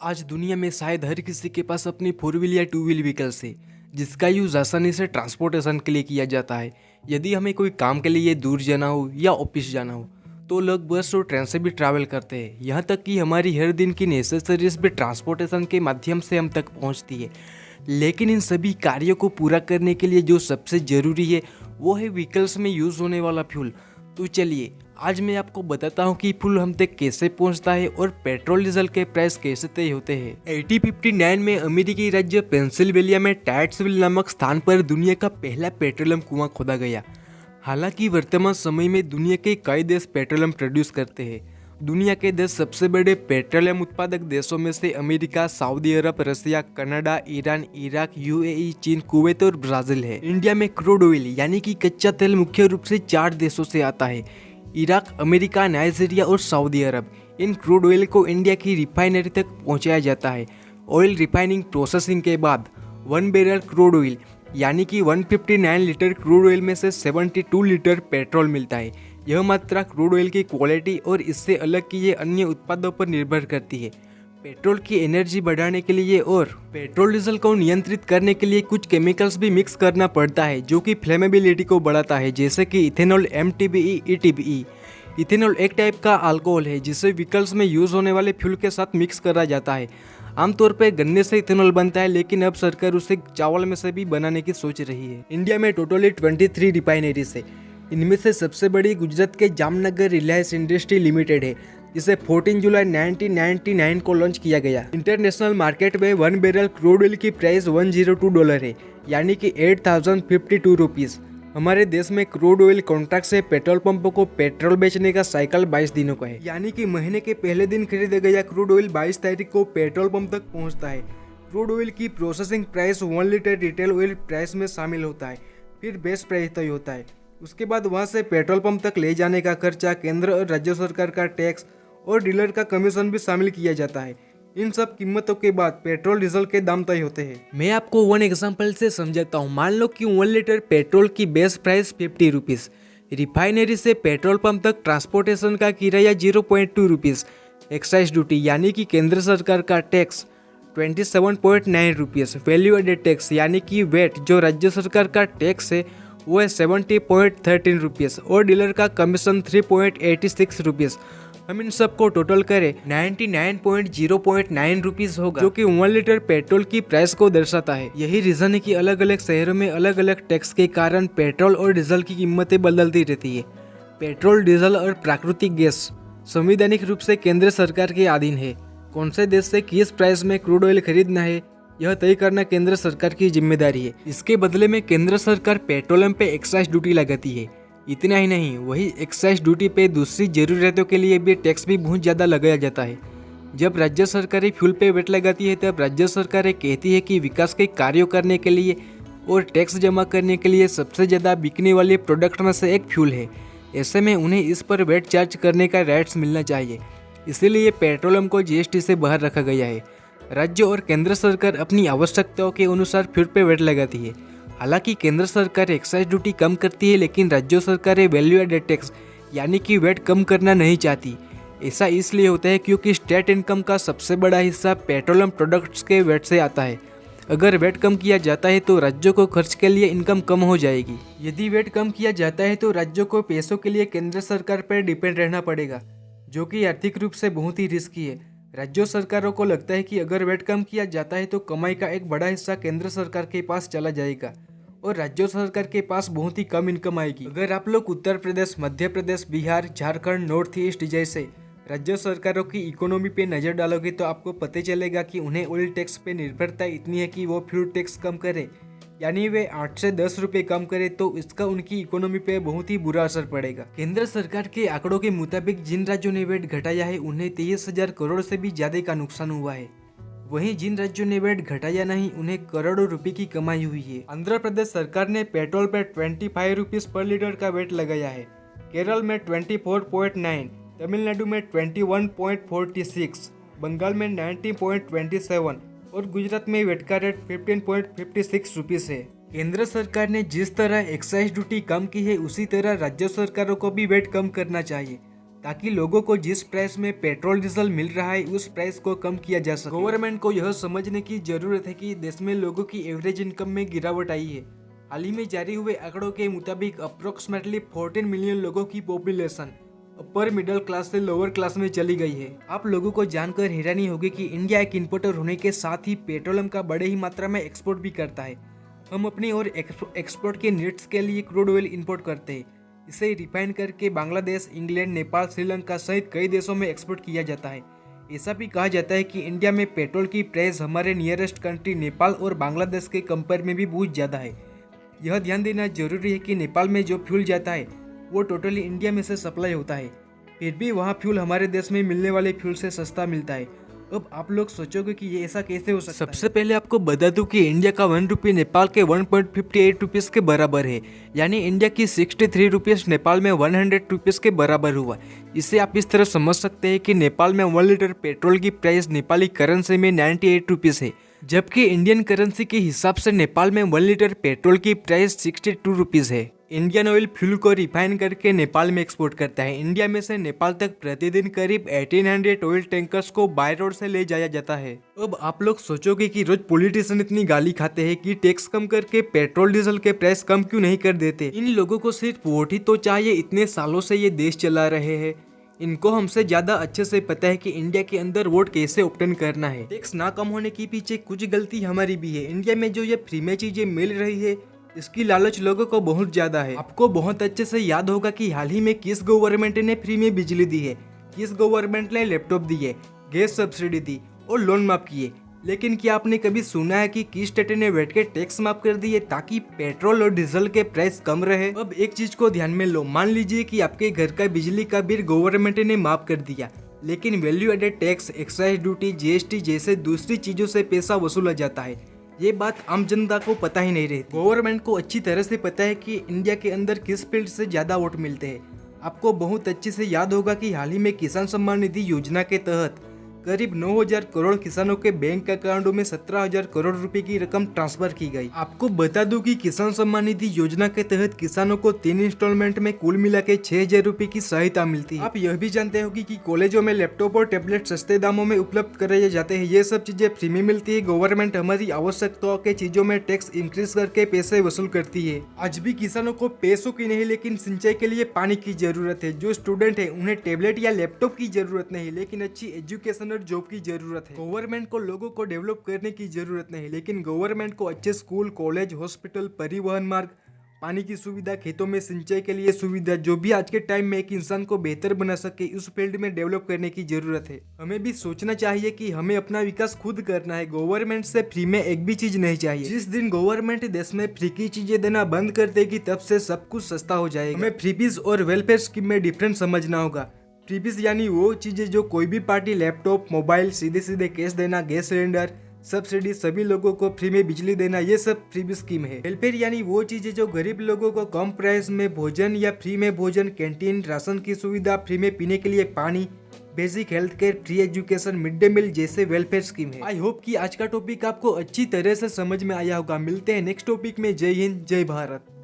आज दुनिया में शायद हर किसी के पास अपनी फोर व्हील या टू व्हील व्हीकल्स है जिसका यूज़ आसानी से ट्रांसपोर्टेशन के लिए किया जाता है। यदि हमें कोई काम के लिए दूर जाना हो या ऑफिस जाना हो तो लोग बस और ट्रेन से भी ट्रैवल करते हैं। यहाँ तक कि हमारी हर दिन की नेसेसरीज भी ट्रांसपोर्टेशन के माध्यम से हम तक पहुँचती है। लेकिन इन सभी कार्यों को पूरा करने के लिए जो सबसे ज़रूरी है वो है व्हीकल्स में यूज़ होने वाला फ्यूल। तो चलिए आज मैं आपको बताता हूँ कि फ्यूल हम तक कैसे पहुँचता है और पेट्रोल डीजल के प्राइस कैसे तय होते हैं। 1859 में अमेरिकी राज्य पेंसिल्वेनिया में टाइट्सविल नामक स्थान पर दुनिया का पहला पेट्रोलियम कुआं खोदा गया। हालांकि वर्तमान समय में दुनिया के कई देश पेट्रोलियम प्रोड्यूस करते हैं। दुनिया के 10 सबसे बड़े पेट्रोलियम उत्पादक देशों में से अमेरिका, सऊदी अरब, रसिया, कनाडा, ईरान, इराक, यूएई, चीन, कुवैत और ब्राजील है। इंडिया में क्रूड ऑयल यानी कि कच्चा तेल मुख्य रूप से 4 देशों से आता है: इराक, अमेरिका, नाइजीरिया और सऊदी अरब। इन क्रूड ऑयल को इंडिया की रिफाइनरी तक पहुंचाया जाता है। ऑयल रिफाइनिंग प्रोसेसिंग के बाद 1 बैरल क्रूड ऑयल यानी कि 159 लीटर क्रूड ऑयल में से 72 लीटर पेट्रोल मिलता है। यह मात्रा क्रूड ऑयल की क्वालिटी और इससे अलग किए अन्य उत्पादों पर निर्भर करती है। पेट्रोल की एनर्जी बढ़ाने के लिए और पेट्रोल डीजल को नियंत्रित करने के लिए कुछ केमिकल्स भी मिक्स करना पड़ता है जो कि फ्लेमेबिलिटी को बढ़ाता है, जैसे कि इथेनॉल, MTBE, ETBE। इथेनॉल एक टाइप का अल्कोहल है जिसे व्हीकल्स में यूज होने वाले फ्यूल के साथ मिक्स करा जाता है। आमतौर पर गन्ने से इथेनॉल बनता है, लेकिन अब सरकार उसे चावल में से भी बनाने की सोच रही है। इंडिया में टोटली 23 रिफाइनरीज है। इनमें से सबसे बड़ी गुजरात के जामनगर रिलायंस इंडस्ट्री लिमिटेड है, जिसे 14 जुलाई 1999 को लॉन्च किया गया। इंटरनेशनल मार्केट में 1 बैरल क्रूड ऑयल की प्राइस $102 है, यानी कि 8052 रुपीज़। हमारे देश में क्रूड ऑयल कॉन्ट्रैक्ट से पेट्रोल पंपों को पेट्रोल बेचने का साइकिल 22 दिनों का है, यानी कि महीने के पहले दिन खरीदा गया क्रूड ऑयल 22 तारीख को पेट्रोल पंप तक पहुंचता है। क्रूड ऑयल की processing price 1 litre retail oil price में शामिल होता है, फिर बेस प्राइस तय होता है। उसके बाद वहां से पेट्रोल पंप तक ले जाने का खर्चा, केंद्र और राज्य सरकार का टैक्स और डीलर का कमीशन भी शामिल किया जाता है। इन सब कीमतों के बाद पेट्रोल डीजल के दाम तय होते हैं। मैं आपको 1 एग्जांपल से समझाता हूँ। मान लो कि 1 लीटर पेट्रोल की बेस प्राइस 50 रुपीज़। रिफाइनरी से पेट्रोल पंप तक ट्रांसपोर्टेशन का किराया 0.2 रुपीज़। एक्साइज ड्यूटी यानी कि केंद्र सरकार का tax 27.9 rupees. Value added tax यानी कि वेट जो राज्य सरकार का टैक्स है वो है 70.13 रुपीज़ और डीलर का कमीशन 3.86 रुपीज़। हम इन सबको टोटल करें 99.0.9 रुपीज़ होगा, जो कि 1 लीटर पेट्रोल की प्राइस को दर्शाता है। यही रीजन है कि अलग अलग शहरों में अलग अलग टैक्स के कारण पेट्रोल और डीजल की कीमतें बदलती रहती है। पेट्रोल, डीजल और प्राकृतिक गैस संवैधानिक रूप से केंद्र सरकार के अधीन है। कौन से देश से किस प्राइस में क्रूड ऑयल खरीदना है यह तय करना केंद्र सरकार की जिम्मेदारी है। इसके बदले में केंद्र सरकार पेट्रोलियम पे एक्साइज ड्यूटी लगाती है। इतना ही नहीं, वही एक्साइज ड्यूटी पे दूसरी जरूरतों के लिए भी टैक्स भी बहुत ज़्यादा लगाया जाता है। जब राज्य सरकारें फ्यूल पे वेट लगाती है तब राज्य सरकारें कहती है कि विकास के कार्यों करने के लिए और टैक्स जमा करने के लिए सबसे ज़्यादा बिकने वाले प्रोडक्ट में से एक फ्यूल है। ऐसे में उन्हें इस पर वेट चार्ज करने का राइट्स मिलना चाहिए। इसीलिए पेट्रोलियम को GST से बाहर रखा गया है। राज्य और केंद्र सरकार अपनी आवश्यकताओं के अनुसार फ्यूल पे वेट लगाती है। हालांकि केंद्र सरकार एक्साइज ड्यूटी कम करती है, लेकिन राज्य सरकारें वैल्यू एडेड टैक्स यानी कि वेट कम करना नहीं चाहती। ऐसा इसलिए होता है क्योंकि स्टेट इनकम का सबसे बड़ा हिस्सा पेट्रोलियम प्रोडक्ट्स के वेट से आता है। अगर वेट कम किया जाता है तो राज्यों को खर्च के लिए इनकम कम हो जाएगी। यदि वेट कम किया जाता है तो राज्यों को पैसों के लिए केंद्र सरकार पर डिपेंड रहना पड़ेगा, जो कि आर्थिक रूप से बहुत ही रिस्की है। राज्य सरकारों को लगता है कि अगर वेट कम किया जाता है तो कमाई का एक बड़ा हिस्सा केंद्र सरकार के पास चला जाएगा और राज्य सरकार के पास बहुत ही कम इनकम आएगी। अगर आप लोग उत्तर प्रदेश, मध्य प्रदेश, बिहार, झारखंड, नॉर्थ ईस्ट जैसे राज्य सरकारों की इकोनॉमी पे नज़र डालोगे तो आपको पता चलेगा कि उन्हें ऑयल टैक्स पे निर्भरता इतनी है कि वो फ्यूल टैक्स कम करे, यानी वे 8 से 10 रुपये कम करे तो इसका उनकी इकोनॉमी पे बहुत ही बुरा असर पड़ेगा। केंद्र सरकार के आंकड़ों के मुताबिक जिन राज्यों ने वेट घटाया है उन्हें 23,000 करोड़ से भी ज्यादा का नुकसान हुआ है। वहीं जिन राज्यों ने वेट घटाया नहीं उन्हें करोड़ों रुपए की कमाई हुई है। आंध्र प्रदेश सरकार ने पेट्रोल पर 25 रुपीज पर लीटर का वेट लगाया है। केरल में 24.9, तमिलनाडु में 21.46, बंगाल में 19.27 और गुजरात में वेट का रेट 15.56 रुपीज़ है। केंद्र सरकार ने जिस तरह एक्साइज ड्यूटी कम की है उसी तरह राज्य सरकारों को भी वेट कम करना चाहिए। ताकि लोगों को जिस प्राइस में पेट्रोल डीजल मिल रहा है उस प्राइस को कम किया जा सके। गवर्नमेंट को यह समझने की जरूरत है कि देश में लोगों की एवरेज इनकम में गिरावट आई है। हाल ही में जारी हुए आंकड़ों के मुताबिक अप्रोक्सीमेटली 14 मिलियन लोगों की पॉपुलेशन अपर मिडिल क्लास से लोअर क्लास में चली गई है। आप लोगों को जानकर हैरानी होगी कि इंडिया एक इंपोर्टर होने के साथ ही पेट्रोलियम का बड़े ही मात्रा में एक्सपोर्ट भी करता है। हम अपनी और एक्सपोर्ट के नीड्स के लिए क्रूड ऑयल इंपोर्ट करते हैं। इसे रिफाइन करके बांग्लादेश, इंग्लैंड, नेपाल, श्रीलंका सहित कई देशों में एक्सपोर्ट किया जाता है। ऐसा भी कहा जाता है कि इंडिया में पेट्रोल की प्राइस हमारे नियरेस्ट कंट्री नेपाल और बांग्लादेश के कंपेयर में भी बहुत ज़्यादा है। यह ध्यान देना जरूरी है कि नेपाल में जो फ्यूल जाता है वो टोटली इंडिया में से सप्लाई होता है, फिर भी वहाँ फ्यूल हमारे देश में मिलने वाले फ्यूल से सस्ता मिलता है। अब आप लोग सोचोगे कि ये ऐसा कैसे हो सकता है। सबसे पहले आपको बता दूं कि इंडिया का 1 रुपये नेपाल के 1.58 रुपीज़ के बराबर है, यानी इंडिया की 63 रुपीज़ नेपाल में 100 रुपीज़ के बराबर हुआ। इसे आप इस तरह समझ सकते हैं कि नेपाल में 1 लीटर पेट्रोल की प्राइस नेपाली करेंसी में 98 रुपीज़ है, जबकि इंडियन करेंसी के हिसाब से नेपाल में 1 लीटर पेट्रोल की प्राइस 62 रुपीज़ है। इंडियन ऑयल फ्यूल को रिफाइन करके नेपाल में एक्सपोर्ट करता है। इंडिया में से नेपाल तक प्रतिदिन करीब 1800 ऑयल टैंकर्स को बाय रोड से ले जाया जाता है। अब आप लोग सोचोगे कि रोज पॉलिटिशियन इतनी गाली खाते हैं कि टैक्स कम करके पेट्रोल डीजल के प्राइस कम क्यों नहीं कर देते। इन लोगों को सिर्फ वोट ही तो चाहिए, इतने सालों से ये देश चला रहे हैं। इनको हमसे ज्यादा अच्छे से पता है कि इंडिया के अंदर वोट कैसे ऑब्टेन करना है। टैक्स ना कम होने के पीछे कुछ गलती हमारी भी है। इंडिया में जो ये फ्री में चीजें मिल रही है इसकी लालच लोगों को बहुत ज्यादा है। आपको बहुत अच्छे से याद होगा कि हाल ही में किस गवर्नमेंट ने फ्री में बिजली दी है, किस गवर्नमेंट ने लैपटॉप दिए, गैस सब्सिडी दी और लोन माफ किए। लेकिन क्या आपने कभी सुना है कि किस स्टेट ने बैठ के टैक्स माफ कर दिए ताकि पेट्रोल और डीजल के प्राइस कम रहे। अब एक चीज को ध्यान में लो, मान लीजिए कि आपके घर का बिजली का बिल गवर्नमेंट ने माफ कर दिया, लेकिन value added tax, excise duty, GST जैसे दूसरी चीजों से पैसा वसूला जाता है। ये बात आम जनता को पता ही नहीं रहती। गवर्नमेंट को अच्छी तरह से पता है कि इंडिया के अंदर किस फील्ड से ज्यादा वोट मिलते हैं। आपको बहुत अच्छे से याद होगा कि हाल ही में किसान सम्मान निधि योजना के तहत करीब 9000 करोड़ किसानों के बैंक अकाउंटों में 17000 करोड़ रुपए की रकम ट्रांसफर की गई। आपको बता दूं कि किसान सम्मान निधि योजना के तहत किसानों को 3 इंस्टॉलमेंट में कुल मिला के 6000 रुपए की सहायता मिलती है। आप यह भी जानते होगी कि कॉलेजों में लैपटॉप और टैबलेट सस्ते दामों में उपलब्ध कराए जाते हैं। ये सब चीजें फ्री में मिलती है। गवर्नमेंट हमारी आवश्यकताओं के चीजों में टैक्स इंक्रीज करके पैसे वसूल करती है। आज भी किसानों को पैसों की नहीं लेकिन सिंचाई के लिए पानी की जरूरत है। जो स्टूडेंट है उन्हें टैबलेट या लैपटॉप की जरूरत नहीं, लेकिन अच्छी एजुकेशन और जॉब की जरूरत है। गवर्नमेंट को लोगों को डेवलप करने की जरूरत नहीं, लेकिन गवर्नमेंट को अच्छे स्कूल, कॉलेज, हॉस्पिटल, परिवहन मार्ग, पानी की सुविधा, खेतों में सिंचाई के लिए सुविधा, जो भी आज के टाइम में एक इंसान को बेहतर बना सके उस फील्ड में डेवलप करने की जरूरत है। हमें भी सोचना चाहिए कि हमें अपना विकास खुद करना है। गवर्नमेंट से फ्री में एक भी चीज नहीं चाहिए। जिस दिन गवर्नमेंट देश में फ्री की चीजें देना बंद कर देगी तब से सब कुछ सस्ता हो जाएगा। हमें फ्रीबीज और वेलफेयर स्कीम में डिफरेंस समझना होगा। फ्रीबीज यानी वो चीजें जो कोई भी पार्टी, लैपटॉप, मोबाइल, सीधे सीधे कैश देना, गैस सिलेंडर, सब्सिडी, सभी लोगों को फ्री में बिजली देना, ये सब फ्रीबीज स्कीम है। वेलफेयर यानी वो चीजें जो गरीब लोगों को कम प्राइस में भोजन या फ्री में भोजन, कैंटीन, राशन की सुविधा, फ्री में पीने के लिए पानी, basic health care, free education, mid day meal जैसे वेलफेयर स्कीम है। आई होप कि आज का टॉपिक आपको अच्छी तरह से समझ में आया होगा। मिलते हैं नेक्स्ट टॉपिक में। जय हिंद, जय भारत।